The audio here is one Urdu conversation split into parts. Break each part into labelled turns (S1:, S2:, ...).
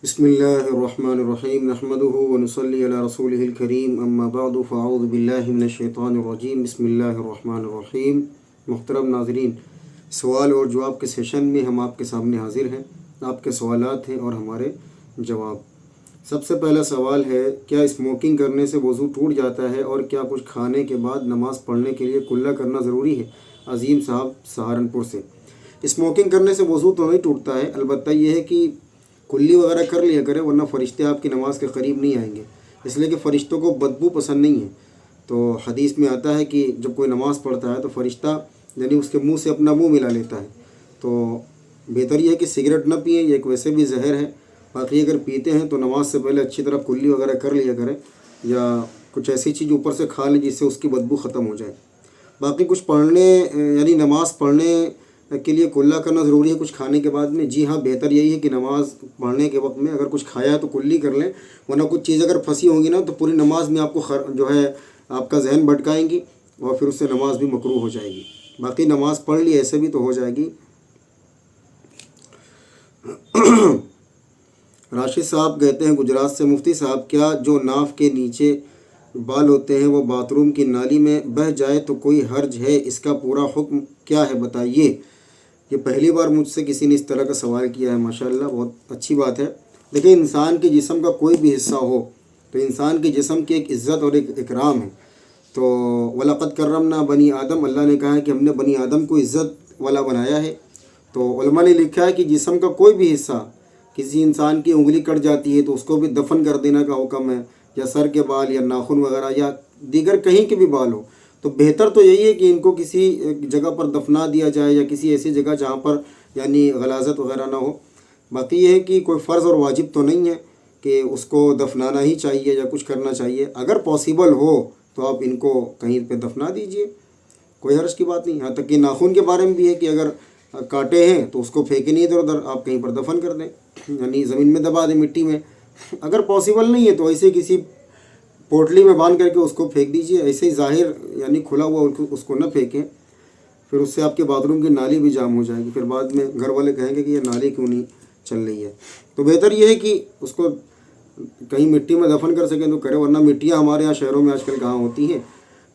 S1: بسم اللہ الرحمن الرحیم نحمده ونصلی علی رسولہ الکریم اما بعد فاعوذ باللہ من الشیطان الرجیم بسم اللہ الرحمن الرحیم۔ محترم ناظرین، سوال اور جواب کے سیشن میں ہم آپ کے سامنے حاضر ہیں۔ آپ کے سوالات ہیں اور ہمارے جواب۔ سب سے پہلا سوال ہے، کیا اسموکنگ کرنے سے وضو ٹوٹ جاتا ہے اور کیا کچھ کھانے کے بعد نماز پڑھنے کے لیے کلہ کرنا ضروری ہے؟ عظیم صاحب سہارنپور سے۔ اسموکنگ کرنے سے وضو تو نہیں ٹوٹتا ہے، البتہ یہ ہے کہ کلی وغیرہ کر لیا کرے، ورنہ فرشتے آپ کی نماز کے قریب نہیں آئیں گے، اس لیے کہ فرشتوں کو بدبو پسند نہیں ہے۔ تو حدیث میں آتا ہے کہ جب کوئی نماز پڑھتا ہے تو فرشتہ یعنی اس کے منہ سے اپنا منہ ملا لیتا ہے۔ تو بہتر یہ ہے کہ سگریٹ نہ پئیں، یہ ایک ویسے بھی زہر ہے۔ باقی اگر پیتے ہیں تو نماز سے پہلے اچھی طرح کلی وغیرہ کر لیا کریں، یا کچھ ایسی چیز اوپر سے کھا لیں جس سے اس کی بدبو ختم ہو جائے۔ باقی کچھ پڑھنے یعنی نماز پڑھنے کے لیے کلہ کرنا ضروری ہے کچھ کھانے کے بعد میں؟ جی ہاں، بہتر یہی ہے کہ نماز پڑھنے کے وقت میں اگر کچھ کھایا ہے تو کلی کر لیں، ورنہ کچھ چیز اگر پھنسی ہوں گی نا تو پوری نماز میں آپ کو جو ہے آپ کا ذہن بھٹکائیں گی اور پھر اس سے نماز بھی مکروہ ہو جائے گی۔ باقی نماز پڑھ لی ایسے بھی تو ہو جائے گی۔ راشد صاحب کہتے ہیں گجرات سے، مفتی صاحب کیا جو ناف کے نیچے بال ہوتے ہیں وہ باتھ روم کی نالی میں بہہ جائے تو کوئی حرج ہے؟ اس کا پورا حکم کیا ہے بتائیے۔ یہ پہلی بار مجھ سے کسی نے اس طرح کا سوال کیا ہے، ماشاءاللہ بہت اچھی بات ہے۔ دیکھیں، انسان کے جسم کا کوئی بھی حصہ ہو تو انسان کے جسم کی ایک عزت اور ایک اکرام ہے۔ تو وَلَقَدْ كَرَّمْنَا بنی آدم، اللہ نے کہا ہے کہ ہم نے بنی آدم کو عزت والا بنایا ہے۔ تو علماء نے لکھا ہے کہ جسم کا کوئی بھی حصہ، کسی انسان کی انگلی کٹ جاتی ہے تو اس کو بھی دفن کر دینا کا حکم ہے، یا سر کے بال یا ناخن وغیرہ یا دیگر کہیں کے بھی بال ہو، تو بہتر تو یہی ہے کہ ان کو کسی جگہ پر دفنا دیا جائے، یا کسی ایسی جگہ جہاں پر یعنی غلاظت وغیرہ نہ ہو۔ باقی یہ ہے کہ کوئی فرض اور واجب تو نہیں ہے کہ اس کو دفنانا ہی چاہیے یا کچھ کرنا چاہیے۔ اگر پاسیبل ہو تو آپ ان کو کہیں پہ دفنا دیجئے، کوئی حرج کی بات نہیں۔ یہاں تک کہ ناخن کے بارے میں بھی ہے کہ اگر کاٹے ہیں تو اس کو پھینکے نہیں ادھر ادھر، آپ کہیں پر دفن کر دیں، یعنی زمین میں دبا دیں، مٹی میں۔ اگر پاسیبل نہیں ہے تو ایسے کسی پوٹلی میں باندھ کر کے اس کو پھینک دیجئے، ایسے ہی ظاہر یعنی کھلا ہوا اس کو نہ پھینکیں، پھر اس سے آپ کے باتھ روم کی نالی بھی جام ہو جائے گی، پھر بعد میں گھر والے کہیں گے کہ یہ نالی کیوں نہیں چل رہی ہے۔ تو بہتر یہ ہے کہ اس کو کہیں مٹی میں دفن کر سکیں تو کریں، ورنہ مٹیاں ہمارے یہاں شہروں میں آج کل کہاں ہوتی ہیں۔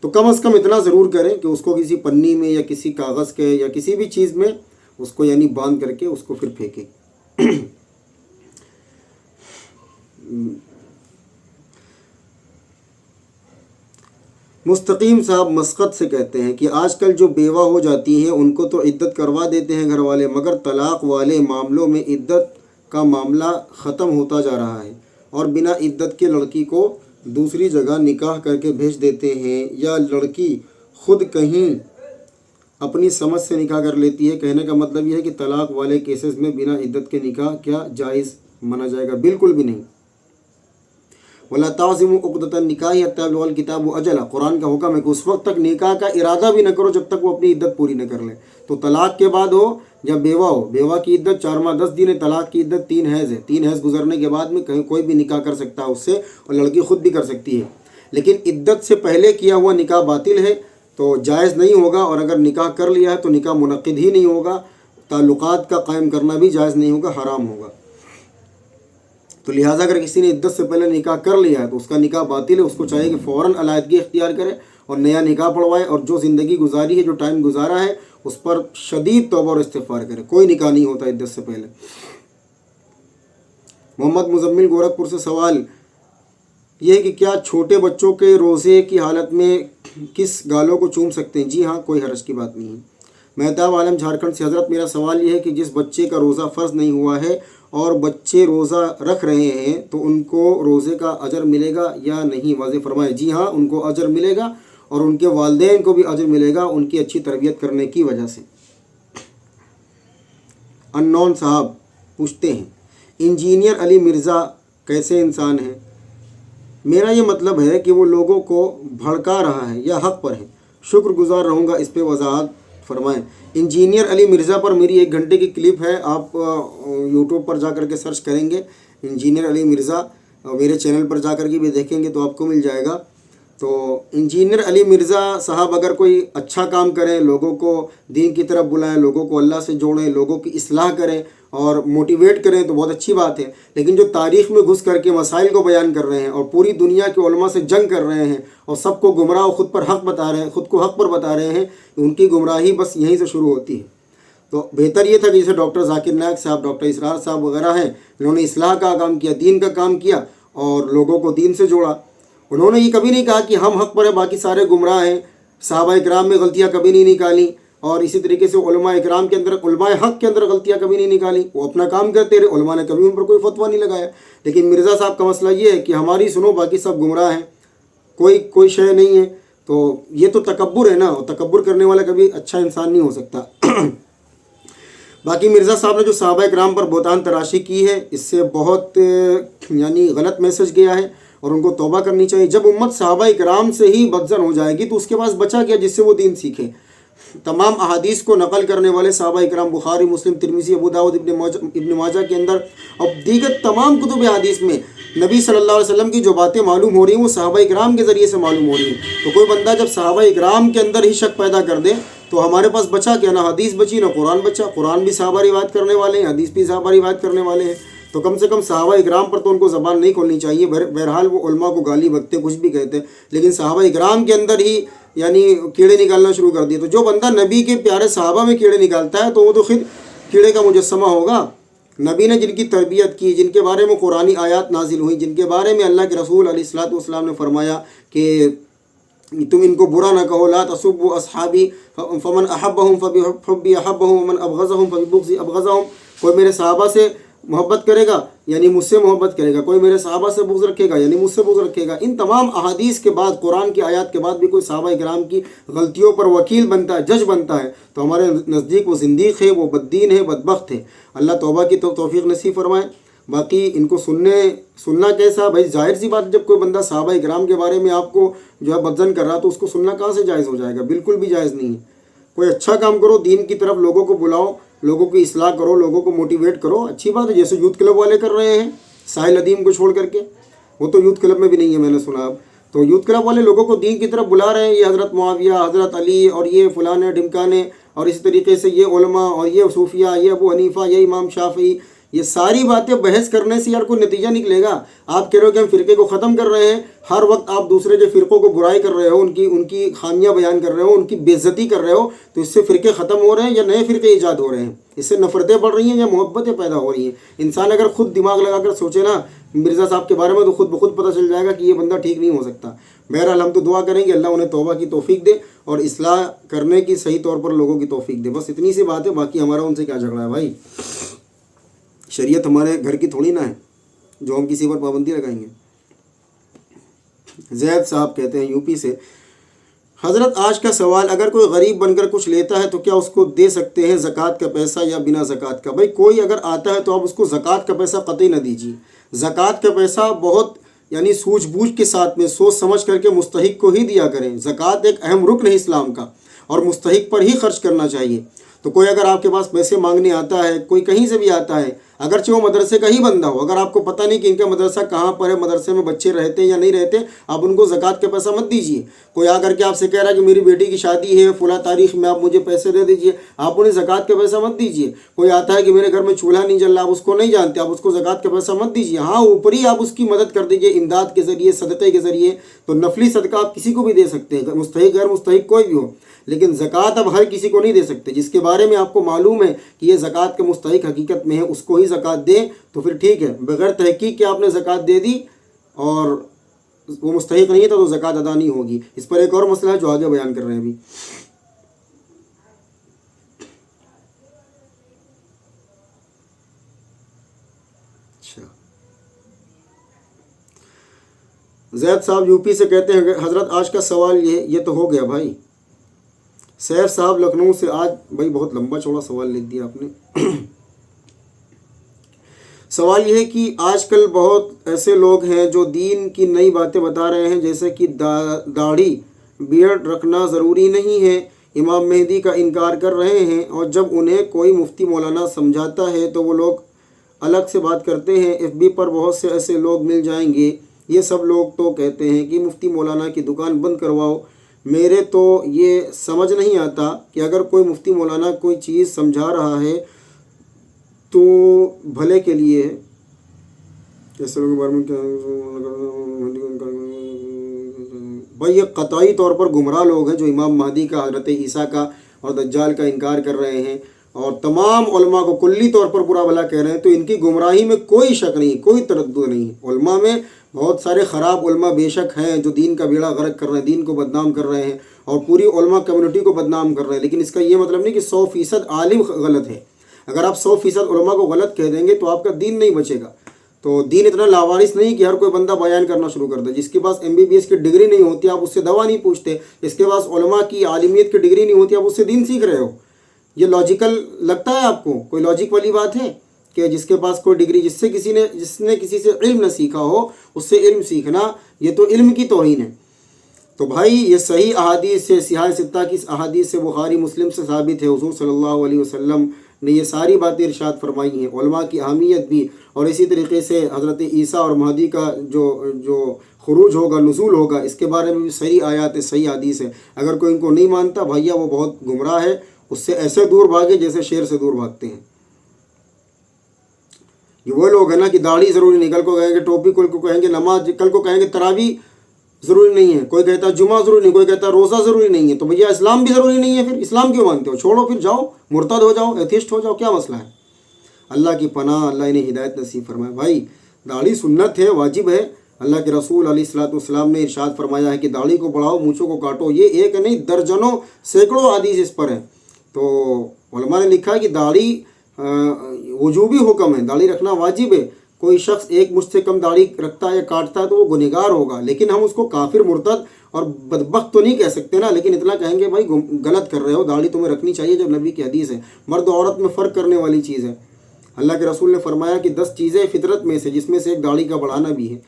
S1: تو کم از کم اتنا ضرور کریں کہ اس کو کسی پنی میں یا کسی کاغذ کے یا کسی بھی چیز میں اس کو یعنی باندھ کر کے اس کو پھر پھینکیں۔ مستقیم صاحب مسقط سے کہتے ہیں کہ آج کل جو بیوہ ہو جاتی ہیں ان کو تو عدت کروا دیتے ہیں گھر والے، مگر طلاق والے معاملوں میں عدت کا معاملہ ختم ہوتا جا رہا ہے، اور بنا عدت کے لڑکی کو دوسری جگہ نکاح کر کے بھیج دیتے ہیں، یا لڑکی خود کہیں اپنی سمجھ سے نکاح کر لیتی ہے۔ کہنے کا مطلب یہ ہے کہ طلاق والے کیسز میں بنا عدت کے نکاح کیا جائز مانا جائے گا؟ بالکل بھی نہیں۔ وَلَا تَعْزِمُوا عُقْدَةَ النِّكَاحِ حَتَّىٰ يَبْلُغَ الْكِتَابُ أَجَلَهُ، قرآن کا حکم ہے کہ اس وقت تک نکاح کا ارادہ بھی نہ کرو جب تک وہ اپنی عدت پوری نہ کر لے۔ تو طلاق کے بعد ہو یا بیوہ ہو، بیوہ کی عدت 4 ماہ 10 دن ہے، طلاق کی عدت 3 حیض ہے۔ 3 حیض گزرنے کے بعد میں کہیں کوئی بھی نکاح کر سکتا ہے اس سے، اور لڑکی خود بھی کر سکتی ہے، لیکن عدت سے پہلے کیا ہوا نکاح باطل ہے تو جائز نہیں ہوگا، اور اگر نکاح کر لیا ہے تو نکاح منعقد ہی نہیں ہوگا، تعلقات کا قائم کرنا بھی جائز نہیں ہوگا، حرام ہوگا۔ تو لہٰذا اگر کسی نے عدت سے پہلے نکاح کر لیا ہے تو اس کا نکاح باطل ہے، اس کو چاہیے کہ فوراً علیحدگی اختیار کرے اور نیا نکاح پڑھوائے، اور جو زندگی گزاری ہے، جو ٹائم گزارا ہے، اس پر شدید توبہ اور استغفار کرے۔ کوئی نکاح نہیں ہوتا عدت سے پہلے۔ محمد مزمل گورکھپور سے سوال یہ ہے کہ کیا چھوٹے بچوں کے روزے کی حالت میں کس گالوں کو چوم سکتے ہیں؟ جی ہاں، کوئی حرج کی بات نہیں ہے۔ مہتاب عالم جھارکھنڈ سے، حضرت میرا سوال یہ ہے کہ جس بچے کا روزہ فرض نہیں ہوا ہے اور بچے روزہ رکھ رہے ہیں تو ان کو روزے کا اجر ملے گا یا نہیں؟ واضح فرمائے۔ جی ہاں، ان کو اجر ملے گا، اور ان کے والدین کو بھی اجر ملے گا ان کی اچھی تربیت کرنے کی وجہ سے۔ انون صاحب پوچھتے ہیں انجینئر علی مرزا کیسے انسان ہیں؟ میرا یہ مطلب ہے کہ وہ لوگوں کو بھڑکا رہا ہے یا حق پر ہے؟ شکر گزار رہوں گا اس پہ وضاحت فرمائیں۔ انجینئر علی مرزا پر میری 1 گھنٹے کی کلپ ہے، آپ یوٹیوب پر جا کر کے سرچ کریں گے انجینئر علی مرزا، میرے چینل پر جا کر کے بھی دیکھیں گے تو آپ کو مل جائے گا۔ تو انجینئر علی مرزا صاحب اگر کوئی اچھا کام کریں، لوگوں کو دین کی طرف بلائیں، لوگوں کو اللہ سے جوڑیں، لوگوں کی اصلاح کریں اور موٹیویٹ کریں تو بہت اچھی بات ہے. لیکن جو تاریخ میں گھس کر کے مسائل کو بیان کر رہے ہیں اور پوری دنیا کے علماء سے جنگ کر رہے ہیں اور سب کو گمراہ اور خود پر حق بتا رہے ہیں، خود کو حق پر بتا رہے ہیں، ان کی گمراہی بس یہیں سے شروع ہوتی ہے. تو بہتر یہ تھا کہ جیسے ڈاکٹر ذاکر نائک صاحب، ڈاکٹر اسرار صاحب وغیرہ ہیں، انہوں نے اصلاح کا کام کیا، دین کا کام کیا اور لوگوں کو دین سے جوڑا. انہوں نے یہ کبھی نہیں کہا کہ ہم حق پر ہیں باقی سارے گمراہ ہیں. صحابہ اکرام میں غلطیاں کبھی نہیں نکالی اور اسی طریقے سے علماء اکرام کے اندر، علماء حق کے اندر غلطیاں کبھی نہیں نکالی. وہ اپنا کام کرتے رہے، علماء نے کبھی ان پر کوئی فتویٰ نہیں لگایا. لیکن مرزا صاحب کا مسئلہ یہ ہے کہ ہماری سنو، باقی سب گمراہ ہیں، کوئی شے نہیں ہے. تو یہ تو تکبر ہے نا، اور تکبر کرنے والا کبھی اچھا انسان نہیں ہو سکتا. باقی مرزا صاحب نے جو صحابہ اکرام پر بہتان تراشی کی ہے، اس سے بہت یعنی غلط میسج گیا ہے اور ان کو توبہ کرنی چاہیے. جب امت صحابہ اکرام سے ہی بدزن ہو جائے گی تو اس کے پاس بچا کیا جس سے وہ دین سیکھے. تمام احادیث کو نقل کرنے والے صحابہ اکرام، بخاری، مسلم، ترمذی، ابو داؤد، ابن ماجہ کے اندر اور دیگر تمام کتب حدیث میں نبی صلی اللہ علیہ وسلم کی جو باتیں معلوم ہو رہی ہیں وہ صحابہ اکرام کے ذریعے سے معلوم ہو رہی ہیں. تو کوئی بندہ جب صحابہ اکرام کے اندر ہی شک پیدا کر دے تو ہمارے پاس بچا کیا؟ نہ حدیث بچی نہ قرآن بچا. قرآن بھی صحابہ روایت کرنے والے ہیں، حدیث بھی صحابہ روایت کرنے والے ہیں. تو کم سے کم صحابہ اکرام پر تو ان کو زبان نہیں کھولنی چاہیے. بہرحال وہ علماء کو گالی بکتے، کچھ بھی کہتے، لیکن صحابہ اکرام کے اندر ہی یعنی کیڑے نکالنا شروع کر دیے. تو جو بندہ نبی کے پیارے صحابہ میں کیڑے نکالتا ہے تو وہ تو خود کیڑے کا مجسمہ ہوگا. نبی نے جن کی تربیت کی، جن کے بارے میں قرآنی آیات نازل ہوئیں، جن کے بارے میں اللہ کے رسول علیہ الصلوۃ والسلام نے فرمایا کہ تم ان کو برا نہ کہو، لا تسبوا اصحابی فمن احبهم فبحبی احبهم ومن ابغضهم فببغضی ابغضهم. کوئی میرے صحابہ سے محبت کرے گا یعنی مجھ سے محبت کرے گا، کوئی میرے صحابہ سے بغض رکھے گا یعنی مجھ سے بغض رکھے گا. ان تمام احادیث کے بعد، قرآن کی آیات کے بعد بھی کوئی صحابہ اکرام کی غلطیوں پر وکیل بنتا ہے، جج بنتا ہے تو ہمارے نزدیک وہ زندیق ہے، وہ بددین ہے، بدبخت ہے. اللہ توبہ کی توفیق نصیب فرمائے. باقی ان کو سننا کیسا؟ بھائی ظاہر سی بات، جب کوئی بندہ صحابہ اکرام کے بارے میں آپ کو جو ہے بدزن کر رہا تو اس کو سننا کہاں سے جائز ہو جائے گا؟ بالکل بھی جائز نہیں ہے. کوئی اچھا کام کرو، دین کی طرف لوگوں کو بلاؤ، لوگوں کی اصلاح کرو، لوگوں کو موٹیویٹ کرو، اچھی بات ہے. جیسے یوتھ کلب والے کر رہے ہیں ساحل ادیم کو چھوڑ کر کے، وہ تو یوتھ کلب میں بھی نہیں ہے، میں نے سنا. اب تو یوتھ کلب والے لوگوں کو دین کی طرف بلا رہے ہیں. یہ حضرت معاویہ، حضرت علی اور یہ فلانے ڈھمکانے اور اسی طریقے سے یہ علماء اور یہ صوفیہ، یہ ابو حنیفہ، یہ امام شافعی، یہ ساری باتیں بحث کرنے سے یار کوئی نتیجہ نکلے گا؟ آپ کہہ رہے ہو کہ ہم فرقے کو ختم کر رہے ہیں، ہر وقت آپ دوسرے کے فرقوں کو برائی کر رہے ہو، ان کی خامیاں بیان کر رہے ہو، ان کی بے عزتی کر رہے ہو. تو اس سے فرقے ختم ہو رہے ہیں یا نئے فرقے ایجاد ہو رہے ہیں؟ اس سے نفرتیں بڑھ رہی ہیں یا محبتیں پیدا ہو رہی ہیں؟ انسان اگر خود دماغ لگا کر سوچے نا مرزا صاحب کے بارے میں تو خود بخود پتہ چل جائے گا کہ یہ بندہ ٹھیک نہیں ہو سکتا. بہرحال ہم تو دعا کریں گے اللہ انہیں توبہ کی توفیق دے اور اصلاح کرنے کی صحیح طور پر لوگوں کی توفیق دے. بس اتنی سی بات ہے. باقی ہمارا ان سے کیا جھگڑا ہے بھائی؟ شریعت ہمارے گھر کی تھوڑی نہ ہے جو ہم کسی پر پابندی لگائیں گے. زید صاحب کہتے ہیں یو پی سے، حضرت آج کا سوال، اگر کوئی غریب بن کر کچھ لیتا ہے تو کیا اس کو دے سکتے ہیں زکوٰۃ کا پیسہ یا بنا زکوٰۃ کا؟ بھائی کوئی اگر آتا ہے تو آپ اس کو زکوٰۃ کا پیسہ قطعی نہ دیجیے. زکوٰۃ کا پیسہ بہت یعنی سوجھ بوجھ کے ساتھ میں سوچ سمجھ کر کے مستحق کو ہی دیا کریں. زکوٰۃ ایک اہم رکن ہے اسلام کا اور مستحق پر ہی خرچ کرنا چاہیے. تو کوئی اگر آپ کے پاس پیسے مانگنے آتا ہے، کوئی کہیں سے بھی آتا ہے، اگرچہ وہ مدرسے کا ہی بندہ ہو، اگر آپ کو پتہ نہیں کہ ان کا مدرسہ کہاں پر ہے، مدرسے میں بچے رہتے ہیں یا نہیں رہتے، آپ ان کو زکوٰۃ کا پیسہ مت دیجیے. کوئی آ کر کے آپ سے کہہ رہا ہے کہ میری بیٹی کی شادی ہے فلاں تاریخ میں، آپ مجھے پیسے دے دیجیے، آپ انہیں زکوٰۃ کا پیسہ مت دیجیے. کوئی آتا ہے کہ میرے گھر میں چولہا نہیں جل رہا، آپ اس کو نہیں جانتے، آپ اس کو زکوٰۃ کا پیسہ مت دیجیے. ہاں اوپری آپ اس کی مدد کر دیجیے امداد کے ذریعے، صدقے کے ذریعے. تو نفلی صدقہ آپ کسی کو بھی دے سکتے ہیں، مستحق غیر مستحق کوئی بھی ہو. لیکن زکوٰۃ اب ہر کسی کو نہیں دے سکتے. جس کے بارے میں آپ کو معلوم ہے کہ یہ زکوٰۃ کے مستحق حقیقت میں ہے، اس کو ہی زکوٰۃ دیں تو پھر ٹھیک ہے. بغیر تحقیق کے آپ نے زکوٰۃ دے دی اور وہ مستحق نہیں تھا تو زکوٰۃ ادا نہیں ہوگی. اس پر ایک اور مسئلہ ہے جو آگے بیان کر رہے ہیں ابھی. زید صاحب یو پی سے کہتے ہیں کہ حضرت آج کا سوال یہ تو ہو گیا بھائی. سیف صاحب لکھنؤ سے، آج بھائی بہت لمبا چوڑا سوال لکھ دیا آپ نے. سوال یہ ہے کہ آج کل بہت ایسے لوگ ہیں جو دین کی نئی باتیں بتا رہے ہیں، جیسے کہ داڑھی بیئرڈ رکھنا ضروری نہیں ہے، امام مہدی کا انکار کر رہے ہیں، اور جب انہیں کوئی مفتی مولانا سمجھاتا ہے تو وہ لوگ الگ سے بات کرتے ہیں. ایف بی پر بہت سے ایسے لوگ مل جائیں گے یہ سب لوگ تو کہتے ہیں کہ مفتی مولانا کی دکان بند کرواؤ۔ میرے تو یہ سمجھ نہیں آتا کہ اگر کوئی مفتی مولانا کوئی چیز سمجھا رہا ہے تو بھلے کے لیے ہے، کیسے لوگوں کے بارے میں بھائی یہ قطعی طور پر گمراہ لوگ ہیں جو امام مہدی کا، حضرت عیسیٰ کا اور دجال کا انکار کر رہے ہیں اور تمام علماء کو کلی طور پر برا بھلا کہہ رہے ہیں، تو ان کی گمراہی میں کوئی شک نہیں، کوئی تردد نہیں ہے۔ علماء میں بہت سارے خراب علماء بے شک ہیں جو دین کا بیڑا غرق کر رہے ہیں، دین کو بدنام کر رہے ہیں اور پوری علماء کمیونٹی کو بدنام کر رہے ہیں، لیکن اس کا یہ مطلب نہیں کہ 100% عالم غلط ہے۔ اگر آپ 100% علماء کو غلط کہہ دیں گے تو آپ کا دین نہیں بچے گا۔ تو دین اتنا لاوارث نہیں کہ ہر کوئی بندہ بیان کرنا شروع کر دے۔ جس کے پاس MBBS کی ڈگری نہیں ہوتی آپ اس سے دوا نہیں پوچھتے، جس کے پاس علماء کی عالمیت کی ڈگری نہیں ہوتی آپ اس سے دین سیکھ رہے ہو۔ یہ لاجیکل لگتا ہے آپ کو؟ کوئی لاجک والی بات ہے کہ جس کے پاس کوئی ڈگری، جس نے کسی سے علم نہ سیکھا ہو اس سے علم سیکھنا، یہ تو علم کی توہین ہے۔ تو بھائی یہ صحیح احادیث سے، صحیح ستہ کی احادیث سے، بخاری مسلم سے ثابت ہے، حضور صلی اللہ علیہ وسلم نے یہ ساری باتیں ارشاد فرمائی ہیں، علماء کی اہمیت بھی، اور اسی طریقے سے حضرت عیسیٰ اور مہدی کا جو خروج ہوگا، نزول ہوگا، اس کے بارے میں بھی صحیح آیات ہے، صحیح حدیث ہے۔ اگر کوئی ان کو نہیں مانتا بھیا وہ بہت گمراہ ہے، اس سے ایسے دور بھاگے جیسے شیر سے دور بھاگتے ہیں۔ یہ وہ لوگ ہیں نا کہ داڑھی ضروری نہیں، کل کو کہیں گے ٹوپی، کل کو کہیں گے نماز، کل کو کہیں گے تراویح ضروری نہیں ہے، کوئی کہتا ہے جمعہ ضروری نہیں، کوئی کہتا ہے روزہ ضروری نہیں ہے۔ تو بھیا اسلام بھی ضروری نہیں ہے، پھر اسلام کیوں مانتے ہو؟ چھوڑو، پھر جاؤ مرتد ہو جاؤ، ایتھیسٹ ہو جاؤ، کیا مسئلہ ہے؟ اللہ کی پناہ، اللہ انہیں ہدایت نصیب فرمائے۔ بھائی داڑھی سنت ہے، واجب ہے۔ اللہ کے رسول علیہ الصلوۃ والسلام نے ارشاد فرمایا ہے کہ داڑھی کو بڑھاؤ، مونچھوں کو کاٹو۔ یہ ایک نہیں درجنوں سینکڑوں حدیث اس پر ہیں۔ تو علماء نے لکھا ہے کہ داڑھی وجوبی حکم ہے، داڑھی رکھنا واجب ہے۔ کوئی شخص ایک مجھ سے کم داڑھی رکھتا ہے یا کاٹتا ہے تو وہ گنہگار ہوگا، لیکن ہم اس کو کافر، مرتد اور بدبخت تو نہیں کہہ سکتے نا، لیکن اتنا کہیں گے بھائی غلط کر رہے ہو، داڑھی تمہیں رکھنی چاہیے جب نبی کی حدیث ہے۔ مرد و عورت میں فرق کرنے والی چیز ہے۔ اللہ کے رسول نے فرمایا کہ 10 چیزیں فطرت میں سے، جس میں سے ایک داڑھی کا بڑھانا بھی ہے۔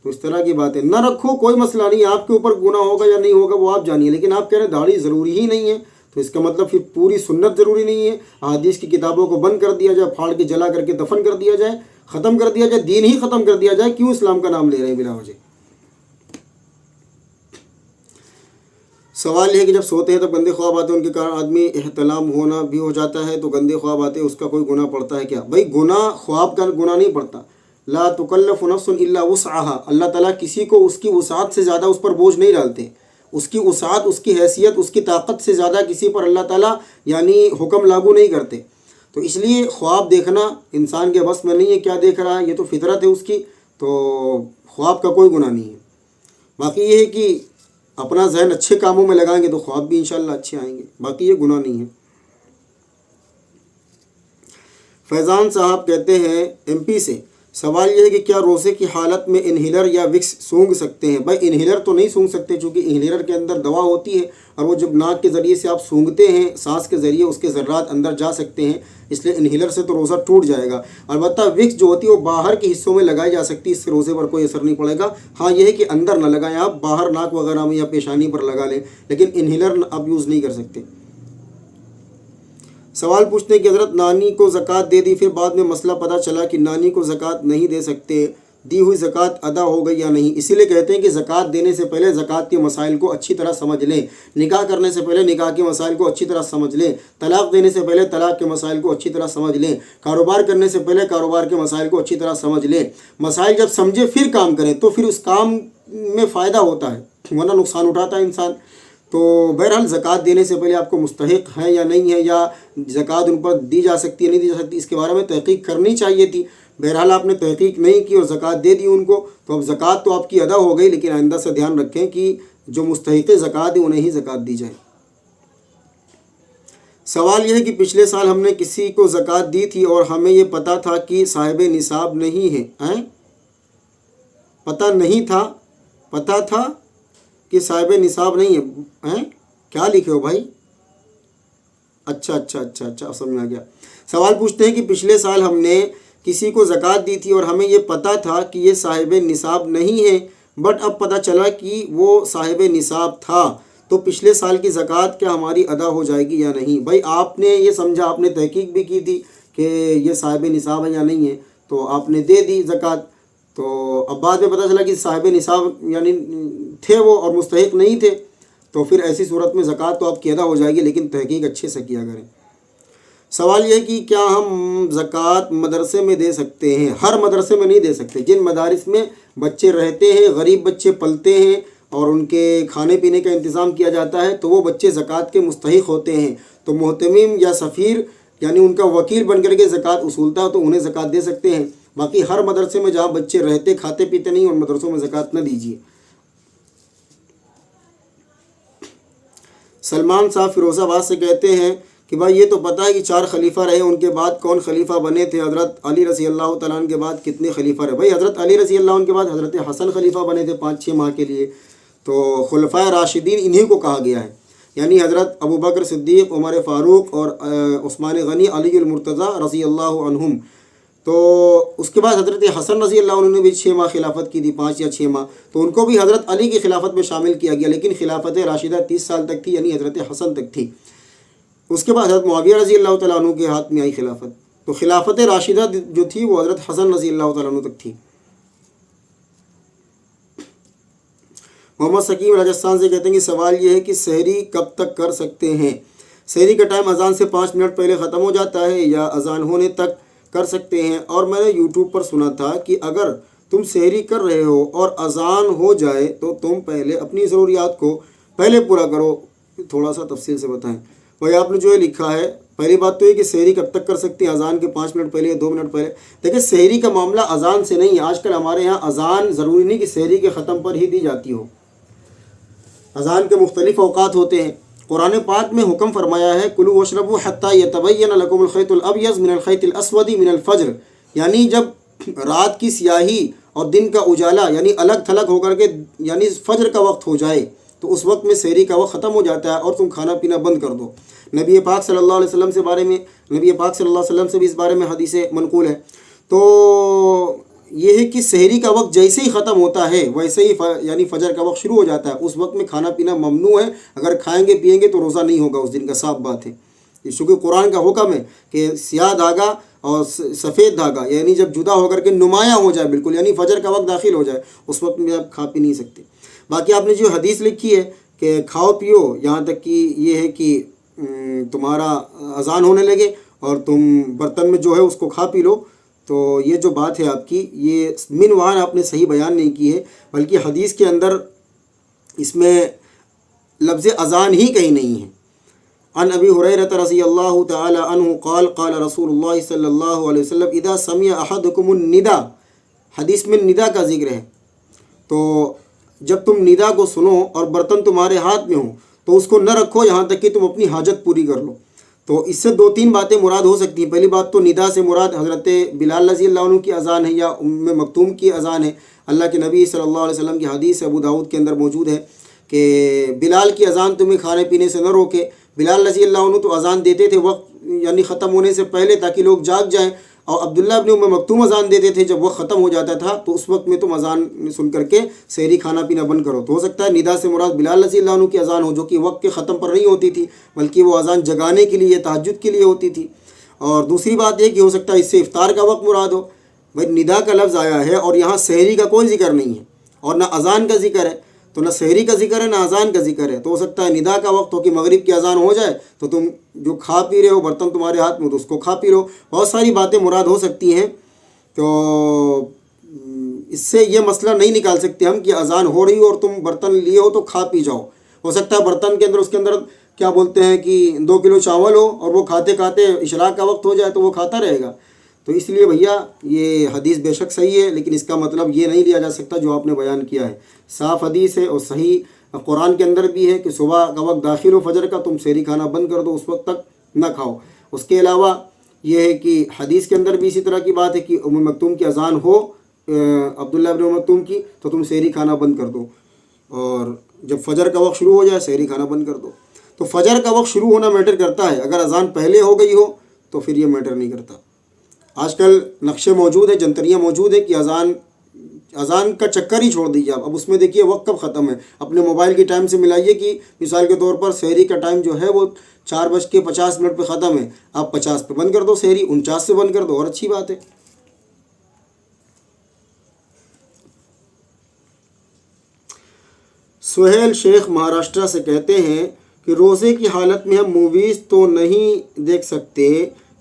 S1: تو اس طرح کی باتیں نہ رکھو، کوئی مسئلہ نہیں، آپ کے اوپر گناہ ہوگا یا نہیں ہوگا وہ آپ جانیے، لیکن آپ کہہ رہے ہیں داڑھی ضروری ہی نہیں ہے، تو اس کا مطلب پھر پوری سنت ضروری نہیں ہے۔ احادیث کی کتابوں کو بند کر دیا جائے، پھاڑ کے جلا کر کے دفن کر دیا جائے، ختم کر دیا جائے، دین ہی ختم کر دیا جائے، کیوں اسلام کا نام لے رہے ہیں بلا وجہ؟ سوال یہ ہے کہ جب سوتے ہیں تب گندے خواب آتے ہیں، ان کے کارن آدمی احتلام ہونا بھی ہو جاتا ہے، تو گندے خواب آتے ہیں، اس کا کوئی گناہ پڑتا ہے کیا؟ بھائی گناہ، خواب کا گناہ نہیں پڑتا۔ لا تکلف نفس الا وسعها، اللہ تعالیٰ کسی کو اس کی وسعت سے زیادہ اس پر بوجھ نہیں ڈالتے۔ اس کی وسعت، اس کی حیثیت، اس کی طاقت سے زیادہ کسی پر اللہ تعالیٰ یعنی حکم لاگو نہیں کرتے۔ تو اس لیے خواب دیکھنا انسان کے بس میں نہیں ہے، کیا دیکھ رہا ہے، یہ تو فطرت ہے اس کی، تو خواب کا کوئی گناہ نہیں ہے۔ باقی یہ ہے کہ اپنا ذہن اچھے کاموں میں لگائیں گے تو خواب بھی انشاءاللہ اچھے آئیں گے، باقی یہ گناہ نہیں ہے۔ فیضان صاحب کہتے ہیں MP سے، سوال یہ ہے کہ کیا روزے کی حالت میں انہیلر یا وکس سونگھ سکتے ہیں؟ بھائی انہیلر تو نہیں سونگھ سکتے، چونکہ انہیلر کے اندر دوا ہوتی ہے اور وہ جب ناک کے ذریعے سے آپ سونگھتے ہیں، سانس کے ذریعے اس کے ذرات اندر جا سکتے ہیں، اس لیے انہیلر سے تو روزہ ٹوٹ جائے گا۔ البتہ وکس جو ہوتی ہے وہ باہر کے حصوں میں لگائی جا سکتی ہے، اس سے روزے پر کوئی اثر نہیں پڑے گا۔ ہاں یہ ہے کہ اندر نہ لگائیں آپ، باہر ناک وغیرہ میں یا پیشانی پر لگا لیں، لیکن انہیلر آپ یوز نہیں کر سکتے۔ سوال پوچھتے ہیں کہ حضرت نانی کو زکوٰۃ دے دی، پھر بعد میں مسئلہ پتہ چلا کہ نانی کو زکوٰۃ نہیں دے سکتے، دی ہوئی زکوٰۃ ادا ہو گئی یا نہیں؟ اسی لیے کہتے ہیں کہ زکوٰۃ دینے سے پہلے زکوٰۃ کے مسائل کو اچھی طرح سمجھ لیں، نکاح کرنے سے پہلے نکاح کے مسائل کو اچھی طرح سمجھ لیں، طلاق دینے سے پہلے طلاق کے مسائل کو اچھی طرح سمجھ لیں، کاروبار کرنے سے پہلے کاروبار کے مسائل کو اچھی طرح سمجھ لیں۔ مسائل جب سمجھے پھر کام کریں تو پھر اس کام میں فائدہ ہوتا ہے، ورنہ نقصان اٹھاتا ہے انسان۔ تو بہرحال زکوٰۃ دینے سے پہلے آپ کو مستحق ہے یا نہیں ہے، یا زکوٰۃ ان پر دی جا سکتی ہے نہیں دی جا سکتی، اس کے بارے میں تحقیق کرنی چاہیے تھی۔ بہرحال آپ نے تحقیق نہیں کی اور زکوٰۃ دے دی ان کو، تو اب زکوٰۃ تو آپ کی ادا ہو گئی، لیکن آئندہ سے دھیان رکھیں کہ جو مستحق زکوٰۃ ہے انہیں ہی زکوٰۃ دی جائے۔ سوال یہ ہے کہ پچھلے سال ہم نے کسی کو زکوٰۃ دی تھی اور ہمیں یہ پتہ تھا کہ صاحب نصاب نہیں ہے، پتہ تھا کہ صاحب نصاب نہیں ہے، کیا لکھے ہو بھائی؟ اچھا سمجھ میں آ گیا۔ سوال پوچھتے ہیں کہ پچھلے سال ہم نے کسی کو زکوٰۃ دی تھی اور ہمیں یہ پتہ تھا کہ یہ صاحب نصاب نہیں ہے، بٹ اب پتہ چلا کہ وہ صاحب نصاب تھا، تو پچھلے سال کی زکوٰۃ کیا ہماری ادا ہو جائے گی یا نہیں؟ بھائی آپ نے یہ سمجھا، آپ نے تحقیق بھی کی تھی کہ یہ صاحب نصاب ہے یا نہیں ہے، تو آپ نے دے دی زکوٰۃ، تو اب بعد میں پتہ چلا کہ صاحب نصاب یعنی تھے وہ اور مستحق نہیں تھے، تو پھر ایسی صورت میں زکوٰۃ تو آپ کی ادا ہو جائے گی، لیکن تحقیق اچھے سے کیا کریں۔ سوال یہ ہے کہ کیا ہم زکوٰۃ مدرسے میں دے سکتے ہیں؟ ہر مدرسے میں نہیں دے سکتے، جن مدارس میں بچے رہتے ہیں، غریب بچے پلتے ہیں اور ان کے کھانے پینے کا انتظام کیا جاتا ہے، تو وہ بچے زکوٰۃ کے مستحق ہوتے ہیں، تو محتمم یا سفیر یعنی ان کا وکیل بن کر کے زکوٰۃ اصولتا ہے تو انہیں زکوٰۃ دے سکتے ہیں۔ باقی ہر مدرسے میں جہاں بچے رہتے کھاتے پیتے نہیں، ان مدرسوں میں زکوٰۃ نہ دیجیے۔ سلمان صاحب فیروز آباد سے کہتے ہیں کہ بھائی یہ تو پتہ ہے کہ 4 خلیفہ رہے، ان کے بعد کون خلیفہ بنے تھے؟ حضرت علی رضی اللہ تعالیٰ عنہ کے بعد کتنے خلیفہ رہے؟ بھائی حضرت علی رضی اللہ عنہ کے بعد حضرت حسن خلیفہ بنے تھے 5-6 ماہ کے لیے، تو خلفائے راشدین انہی کو کہا گیا ہے، یعنی حضرت ابوبکر صدیق، عمر فاروق اور عثمان غنی، علی المرتضیٰ رضی اللہ عنہم۔ تو اس کے بعد حضرت حسن رضی اللہ عنہ نے بھی 6 ماہ خلافت کی تھی، 5 یا 6 ماہ، تو ان کو بھی حضرت علی کی خلافت میں شامل کیا گیا، لیکن خلافت راشدہ 30 سال تک تھی، یعنی حضرت حسن تک تھی۔ اس کے بعد حضرت معاویہ رضی اللہ تعالیٰ عنہ کے ہاتھ میں آئی خلافت، تو خلافت راشدہ جو تھی وہ حضرت حسن رضی اللہ تعالیٰ عنہ تک تھی۔ محمد سکیم راجستھان سے کہتے ہیں کہ سوال یہ ہے کہ سحری کب تک کر سکتے ہیں؟ سحری کا ٹائم اذان سے 5 منٹ پہلے ختم ہو جاتا ہے یا اذان ہونے تک کر سکتے ہیں؟ اور میں نے یوٹیوب پر سنا تھا کہ اگر تم سحری کر رہے ہو اور اذان ہو جائے تو تم پہلے اپنی ضروریات کو پہلے پورا کرو۔ تھوڑا سا تفصیل سے بتائیں۔ وہی آپ نے جو لکھا ہے، پہلی بات تو یہ کہ سحری کب تک کر سکتے ہیں؟ اذان کے 5 منٹ پہلے یا 2 منٹ پہلے؟ دیکھیں سحری کا معاملہ اذان سے نہیں ہے۔ آج کل ہمارے یہاں اذان ضروری نہیں کہ سحری کے ختم پر ہی دی جاتی ہو، اذان کے مختلف اوقات ہوتے ہیں۔ قرآن پاک میں حکم فرمایا ہے کلوا واشربوا حتی یتبین لکم الخیط الابیض من الخیط الاسود من الفجر، یعنی جب رات کی سیاہی اور دن کا اجالا یعنی الگ تھلگ ہو کر کے یعنی فجر کا وقت ہو جائے تو اس وقت میں سحری کا وقت ختم ہو جاتا ہے اور تم کھانا پینا بند کر دو۔ نبی پاک صلی اللہ علیہ وسلم سے بھی اس بارے میں حدیث منقول ہے۔ تو یہ ہے کہ سحری کا وقت جیسے ہی ختم ہوتا ہے ویسے ہی یعنی فجر کا وقت شروع ہو جاتا ہے، اس وقت میں کھانا پینا ممنوع ہے۔ اگر کھائیں گے پیئیں گے تو روزہ نہیں ہوگا اس دن کا، صاف بات ہے۔ چونکہ قرآن کا حکم ہے کہ سیاہ دھاگا اور سفید دھاگا یعنی جب جدا ہو کر کے نمایاں ہو جائے بالکل، یعنی فجر کا وقت داخل ہو جائے، اس وقت میں آپ کھا پی نہیں سکتے۔ باقی آپ نے جو حدیث لکھی ہے کہ کھاؤ پیو یہاں تک کہ یہ ہے کہ تمہارا اذان ہونے لگے اور تم برتن میں جو ہے اس کو کھا پی لو، تو یہ جو بات ہے آپ کی یہ من وہاں آپ نے صحیح بیان نہیں کی ہے، بلکہ حدیث کے اندر اس میں لفظ اذان ہی کہیں نہیں ہے۔ عن ابی ہریرہ رضی اللہ تعالی عنہ قال قال رسول اللہ صلی اللہ علیہ وسلم اذا سمع احدکم الندا، حدیث میں ندا کا ذکر ہے، تو جب تم ندا کو سنو اور برتن تمہارے ہاتھ میں ہوں تو اس کو نہ رکھو یہاں تک کہ تم اپنی حاجت پوری کر لو۔ تو اس سے 2-3 باتیں مراد ہو سکتی ہیں۔ پہلی بات تو ندا سے مراد حضرت بلال رضی اللہ عنہ کی اذان ہے یا ام مکتوم کی اذان ہے۔ اللہ کے نبی صلی اللہ علیہ وسلم کی حدیث ابو داؤد کے اندر موجود ہے کہ بلال کی اذان تمہیں کھانے پینے سے نہ روکے۔ بلال رضی اللہ عنہ تو اذان دیتے تھے وقت یعنی ختم ہونے سے پہلے تاکہ لوگ جاگ جائیں، اور عبداللہ ابن ام مکتوم اذان دیتے تھے جب وقت ختم ہو جاتا تھا، تو اس وقت میں تم اذان سن کر کے سحری کھانا پینا بند کرو۔ تو ہو سکتا ہے ندا سے مراد بلال رضی اللہ عنہ کی اذان ہو جو کہ وقت کے ختم پر نہیں ہوتی تھی، بلکہ وہ اذان جگانے کے لیے تہجد کے لیے ہوتی تھی۔ اور دوسری بات یہ کہ ہو سکتا ہے اس سے افطار کا وقت مراد ہو۔ بھائی ندا کا لفظ آیا ہے اور یہاں سحری کا کوئی ذکر نہیں ہے اور نہ اذان کا ذکر ہے، تو نہ سحری کا ذکر ہے نہ اذان کا ذکر ہے، تو ہو سکتا ہے ندا کا وقت ہو کہ مغرب کی اذان ہو جائے تو تم جو کھا پی رہے ہو برتن تمہارے ہاتھ میں تو اس کو کھا پی لو۔ بہت ساری باتیں مراد ہو سکتی ہیں، تو اس سے یہ مسئلہ نہیں نکال سکتے ہم کہ اذان ہو رہی ہو اور تم برتن لیے ہو تو کھا پی جاؤ۔ ہو سکتا ہے برتن کے اندر اس کے اندر کیا بولتے ہیں کہ 2 کلو چاول ہو اور وہ کھاتے کھاتے اشراق کا وقت ہو جائے تو وہ کھاتا رہے گا۔ تو اس لیے بھیا یہ حدیث بے شک صحیح ہے، لیکن اس کا مطلب یہ نہیں لیا جا سکتا جو آپ نے بیان کیا ہے۔ صاف حدیث ہے اور صحیح قرآن کے اندر بھی ہے کہ صبح کا وقت داخل ہو فجر کا تم سحری کھانا بند کر دو، اس وقت تک نہ کھاؤ۔ اس کے علاوہ یہ ہے کہ حدیث کے اندر بھی اسی طرح کی بات ہے کہ ام مکتوم کی اذان ہو عبداللہ ابن ام مکتوم کی تو تم سحری کھانا بند کر دو، اور جب فجر کا وقت شروع ہو جائے سحری کھانا بند کر دو۔ تو فجر کا وقت شروع ہونا میٹر کرتا ہے، اگر اذان پہلے ہو گئی ہو تو پھر یہ میٹر نہیں کرتا۔ آج کل نقشے موجود ہیں، جنتریاں موجود ہیں کہ اذان کا چکر ہی چھوڑ دیجیے آپ، اب اس میں دیکھیے وقت کب ختم ہے، اپنے موبائل کے ٹائم سے ملائیے کہ مثال کے طور پر سحری کا ٹائم جو ہے وہ 4:50 پہ ختم ہے، آپ 50 پہ بند کر دو سحری، 49 سے بند کر دو اور اچھی بات ہے۔ سہیل شیخ مہاراشٹر سے کہتے ہیں کہ روزے کی حالت میں ہم موویز تو نہیں دیکھ سکتے،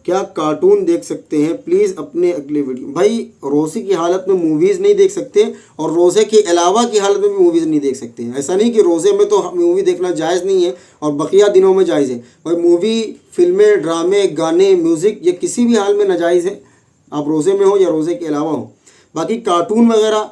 S1: کیا کارٹون دیکھ سکتے ہیں؟ پلیز اپنے اگلے ویڈیو۔ بھائی روزے کی حالت میں موویز نہیں دیکھ سکتے اور روزے کے علاوہ کی حالت میں بھی موویز نہیں دیکھ سکتے ہیں۔ ایسا نہیں کہ روزے میں تو مووی دیکھنا جائز نہیں ہے اور بقیہ دنوں میں جائز ہے۔ بھائی مووی، فلمیں، ڈرامے، گانے، میوزک یہ کسی بھی حال میں ناجائز ہے، آپ روزے میں ہو یا روزے کے علاوہ ہو۔ باقی کارٹون وغیرہ،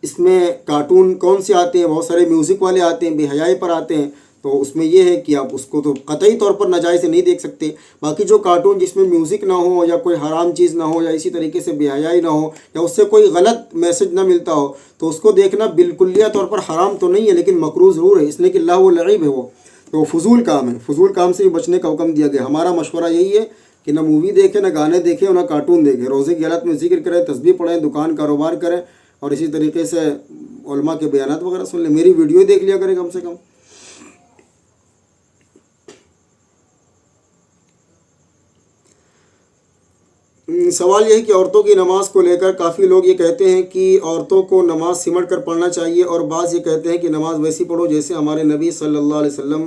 S1: اس میں کارٹون کون سے آتے ہیں؟ بہت سارے میوزک والے آتے ہیں، بے حیائی پر آتے ہیں، تو اس میں یہ ہے کہ آپ اس کو تو قطعی طور پر ناجائز سے نہیں دیکھ سکتے۔ باقی جو کارٹون جس میں میوزک نہ ہو یا کوئی حرام چیز نہ ہو یا اسی طریقے سے بے حیائی نہ ہو یا اس سے کوئی غلط میسج نہ ملتا ہو تو اس کو دیکھنا بالکلیہ طور پر حرام تو نہیں ہے، لیکن مکروہ ضرور ہے، اس لیے کہ لہو و لعب ہے، وہ تو فضول کام ہے۔ فضول کام سے بھی بچنے کا حکم دیا گیا۔ ہمارا مشورہ یہی ہے کہ نہ مووی دیکھیں، نہ گانے دیکھیں اور نہ کارٹون دیکھیں۔ روزے کی حالت میں ذکر کریں، تسبیح پڑھیں، دکان کاروبار کریں اور اسی طریقے سے علماء کے بیانات وغیرہ سن لیں۔ میری ویڈیو دیکھ لیا کریں کم سے کم۔ سوال یہ ہے کہ عورتوں کی نماز کو لے کر کافی لوگ یہ کہتے ہیں کہ عورتوں کو نماز سمٹ کر پڑھنا چاہیے، اور بعض یہ کہتے ہیں کہ نماز ویسی پڑھو جیسے ہمارے نبی صلی اللہ علیہ وسلم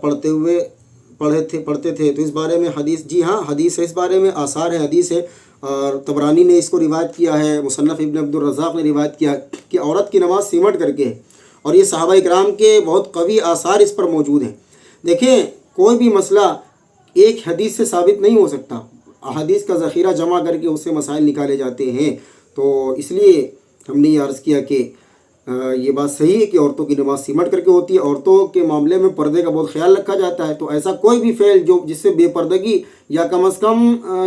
S1: پڑھتے تھے، تو اس بارے میں حدیث؟ جی ہاں، حدیث ہے اس بارے میں، آثار ہے، حدیث ہے، اور طبرانی نے اس کو روایت کیا ہے، مصنف ابن عبد الرزاق نے روایت کیا کہ عورت کی نماز سمٹ کر کے ہے، اور یہ صحابہ اکرام کے بہت قوی آثار اس پر موجود ہیں۔ دیکھیں کوئی بھی مسئلہ ایک حدیث سے ثابت نہیں ہو سکتا، احادیث کا ذخیرہ جمع کر کے اس سے مسائل نکالے جاتے ہیں، تو اس لیے ہم نے یہ عرض کیا کہ یہ بات صحیح ہے کہ عورتوں کی نماز سمٹ کر کے ہوتی ہے۔ عورتوں کے معاملے میں پردے کا بہت خیال رکھا جاتا ہے، تو ایسا کوئی بھی فعل جس سے بے پردگی یا کم از کم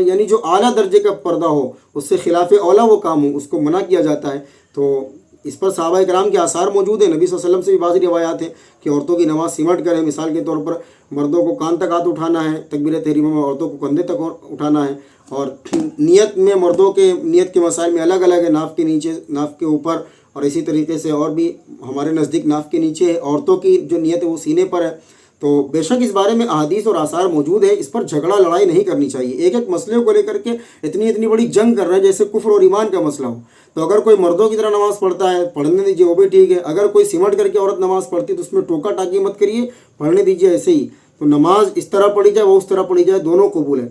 S1: یعنی جو اعلیٰ درجے کا پردہ ہو، اس سے خلاف اولا وہ کام ہو، اس کو منع کیا جاتا ہے۔ تو اس پر صحابہ اکرام کے آثار موجود ہیں، نبی صلی اللہ علیہ وسلم سے بھی بعض روایات ہیں کہ عورتوں کی نماز سمٹ کریں۔ مثال کے طور پر مردوں کو کان تک ہاتھ اٹھانا ہے تکبیر تحریمہ میں، عورتوں کو کندھے تک اٹھانا ہے، اور نیت میں مردوں کے نیت کے مسائل میں الگ الگ ہے، ناف کے نیچے، ناف کے اوپر، اور اسی طریقے سے اور بھی ہمارے نزدیک ناف کے نیچے ہے۔ عورتوں کی جو نیت ہے وہ سینے پر ہے۔ تو بے شک اس بارے میں احادیث اور آثار موجود ہیں، اس پر جھگڑا لڑائی نہیں کرنی چاہیے۔ ایک ایک مسئلے کو لے کر کے اتنی بڑی جنگ کر رہے ہیں جیسے کفر اور ایمان کا مسئلہ ہو۔ تو اگر کوئی مردوں کی طرح نماز پڑھتا ہے پڑھنے دیجیے، وہ بھی ٹھیک ہے۔ اگر کوئی سمٹ کر کے عورت نماز پڑھتی ہے تو اس میں ٹوکا ٹاکی مت کریے، پڑھنے دیجیے ایسے ہی۔ تو نماز اس طرح پڑھی جائے وہ اس طرح پڑھی جائے، دونوں قبول ہے،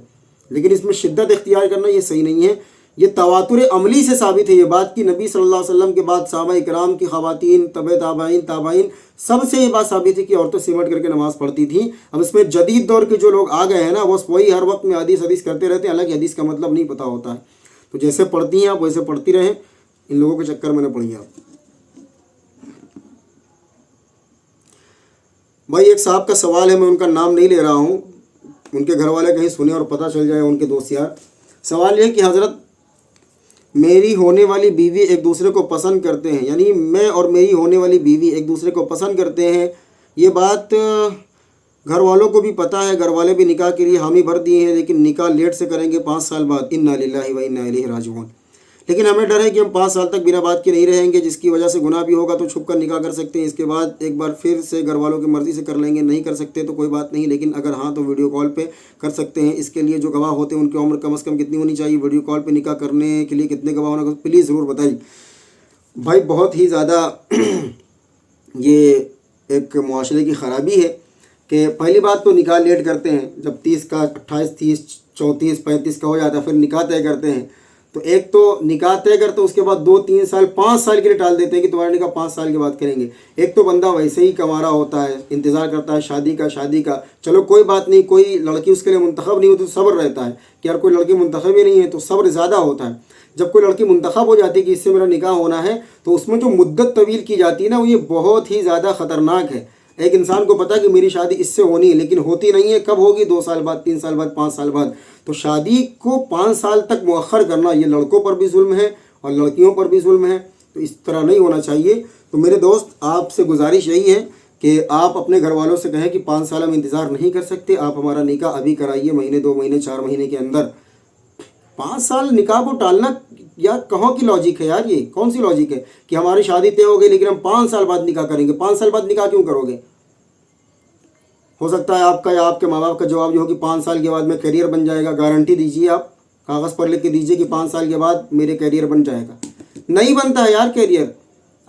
S1: لیکن اس میں شدت اختیار کرنا یہ صحیح نہیں ہے۔ یہ تواتر عملی سے ثابت ہے یہ بات کہ نبی صلی اللہ علیہ وسلم کے بعد صحابہ اکرام کی خواتین، تابعین سب سے یہ بات ثابت ہے کہ عورتیں سمٹ کر کے نماز پڑھتی تھیں۔ اب اس میں جدید دور کے جو لوگ آ گئے ہیں نا، وہ وہی ہر وقت میں حدیث کرتے رہتے ہیں، حالانکہ حدیث کا مطلب نہیں پتہ ہوتا ہے۔ تو جیسے پڑھتی ہیں آپ ویسے پڑھتی رہیں، ان لوگوں کے چکر میں نہ پڑھیے آپ۔ بھائی ایک صاحب کا سوال ہے، میں ان کا نام نہیں لے رہا ہوں، ان کے گھر والے کہیں سنیں اور پتہ چل جائے، ان کے دوست یار۔ سوال یہ ہے کہ حضرت میری ہونے والی بیوی ایک دوسرے کو پسند کرتے ہیں، یعنی میں اور میری ہونے والی بیوی ایک دوسرے کو پسند کرتے ہیں، یہ بات گھر والوں کو بھی پتہ ہے، گھر والے بھی نکاح کے لیے حامی بھر دیے ہیں، لیکن نکاح لیٹ سے کریں گے 5 سال بعد، انا للہ و انا الیہ راجعون۔ لیکن ہمیں ڈر ہے کہ ہم 5 سال تک بنا بات کے نہیں رہیں گے، جس کی وجہ سے گناہ بھی ہوگا، تو چھپ کر نکاح کر سکتے ہیں، اس کے بعد ایک بار پھر سے گھر والوں کی مرضی سے کر لیں گے، نہیں کر سکتے تو کوئی بات نہیں، لیکن اگر ہاں تو ویڈیو کال پہ کر سکتے ہیں۔ اس کے لیے جو گواہ ہوتے ہیں ان کی عمر کم از کم کتنی ہونی چاہیے؟ ویڈیو کال پہ نکاح کرنے کے لیے کتنے گواہ ہونا؟ پلیز ضرور بتائیے بھائی۔ بہت ہی زیادہ یہ ایک معاشرے کی خرابی ہے کہ پہلی بات تو نکاح لیٹ کرتے ہیں، جب 30 کا 28 30 34 35 کا ہو جاتا ہے پھر نکاح طے کرتے ہیں۔ تو ایک تو نکاح طے کرتے اس کے بعد 2 3 سال 5 سال کے لیے ٹال دیتے ہیں کہ تمہارا نکاح 5 سال کے بعد کریں گے۔ ایک تو بندہ ویسے ہی کمارا ہوتا ہے، انتظار کرتا ہے شادی کا، چلو کوئی بات نہیں، کوئی لڑکی اس کے لیے منتخب نہیں ہوتی تو صبر رہتا ہے کہ یار کوئی لڑکی منتخب ہی نہیں ہے، تو صبر زیادہ ہوتا ہے۔ جب کوئی لڑکی منتخب ہو جاتی ہے کہ اس سے میرا نکاح ہونا ہے، تو اس میں جو مدت طویل کی جاتی ہے نا، وہ یہ بہت ہی زیادہ خطرناک ہے۔ ایک انسان کو پتا کہ میری شادی اس سے ہونی ہے، لیکن ہوتی نہیں ہے، کب ہوگی؟ 2 سال بعد، 3 سال بعد، 5 سال بعد۔ تو شادی کو 5 سال تک مؤخر کرنا یہ لڑکوں پر بھی ظلم ہے اور لڑکیوں پر بھی ظلم ہے، تو اس طرح نہیں ہونا چاہیے۔ تو میرے دوست آپ سے گزارش یہی ہے کہ آپ اپنے گھر والوں سے کہیں کہ 5 سال ہم انتظار نہیں کر سکتے، آپ ہمارا نکاح ابھی کرائیے، مہینے 2 مہینے 4 مہینے کے اندر۔ 5 سال نکاح کو ٹالنا یا کہاں کی لاجک ہے یار؟ یہ کون سی لاجک ہے کہ ہماری شادی طے ہو گئی لیکن ہم 5 سال بعد نکاح کریں گے؟ 5 سال بعد نکاح کیوں کرو گے؟ ہو سکتا ہے آپ کا یا آپ کے ماں باپ کا جواب یہ ہو کہ 5 سال کے بعد میں کیریئر بن جائے گا۔ گارنٹی دیجیے، آپ کاغذ پر لکھ کے دیجیے کہ 5 سال کے بعد میرے کیریئر بن جائے گا۔ نہیں بنتا ہے یار کیریئر۔